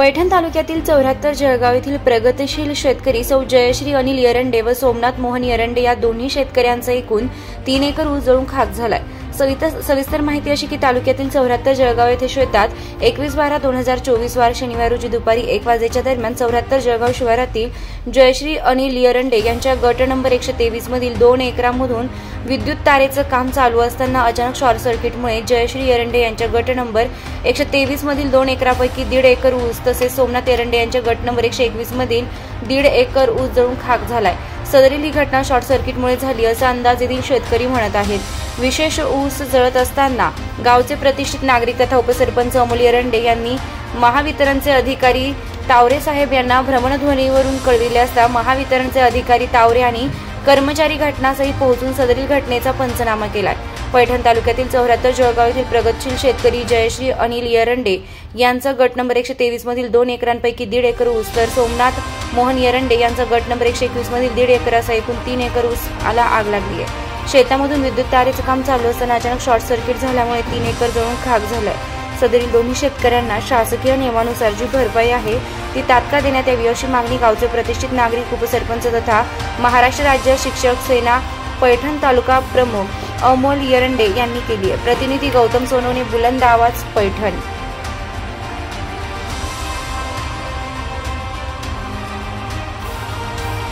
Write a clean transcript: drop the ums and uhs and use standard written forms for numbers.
पैठण तालुक्यातील 74 जळगाव येथील प्रगतिशील शेतकरी सौ जयश्री अनिल येरंडे व सोमनाथ मोहन येरंडे या दोन्ही शेतकऱ्यांचा एकूण 3 एकर ऊस जळून खाक झालाय। सविस्तर माहिती अशी की तालुक्यातील 74 जळगाव येथे शेतात 21/12/2024 वार शनिवार रोजी दुपारी 1 वाजेच्या दरम्यान 74 जळगाव शिवारातील जयश्री अनिल येरंडे यांच्या गट नंबर 123 मधील 2 एकरांमधून विद्युत तारेचं काम चालू असताना अचानक शॉर्ट सर्किटमुळे जयश्री येरंडे यांच्या गट नंबर 123 मधील 2 एकरापैकी 1.5 एकर ऊस तसेच सोमनाथ येरंडे यांच्या गट नंबर 121 मधील 1.5 एकर ऊस जळून खाक झालाय। सदरील ही घटना शॉर्ट सर्किटमुळे झाली असा अंदाज येथील शेतकरी म्हणत आहेत। विशेष ऊस जळत असताना गावचे प्रतिष्ठित नागरिक तथा उपसरपंच अमोल येरंडे यांनी महावितरणचे अधिकारी तावरे साहेब यांना भ्रमणध्वनीवरून कळविले असता महावितरणचे अधिकारी तावरे आणि कर्मचारी घटनास्थळी पोहोचून सदरील घटनेचा पंचनामा केलाय। पैठण तालुक्यातील 74 जळगाव येथील प्रगतशील शेतकरी जयश्री अनिल येरंडे यांचा गट नंबर 123 मधील 2 एकरांपैकी 1.5 एकर ऊस तर सोमनाथ मोहन येरंडे यांचा गट नंबर 121 मधील 1.5 एकर असा एकूण 3 एकर ऊस आला आग लागली आहे। शेतामधून विद्युत तारेचं काम चालू असताना अचानक शॉर्ट सर्किट झाल्यामुळे 3 एकर जळून खाक झालाय। सदरील दोन्ही शेतकऱ्यांना शासकीय नियमानुसार जी भरपाई आहे ती तात्काळ देण्यात यावी अशी मागणी गावचे प्रतिष्ठित नागरिक उपसरपंच तथा महाराष्ट्र राज्य शिक्षक सेना पैठण तालुका प्रमुख अमोल येरंडे यांनी केली आहे। प्रतिनिधी गौतम सोनवणे, बुलंद आवाज, पैठण।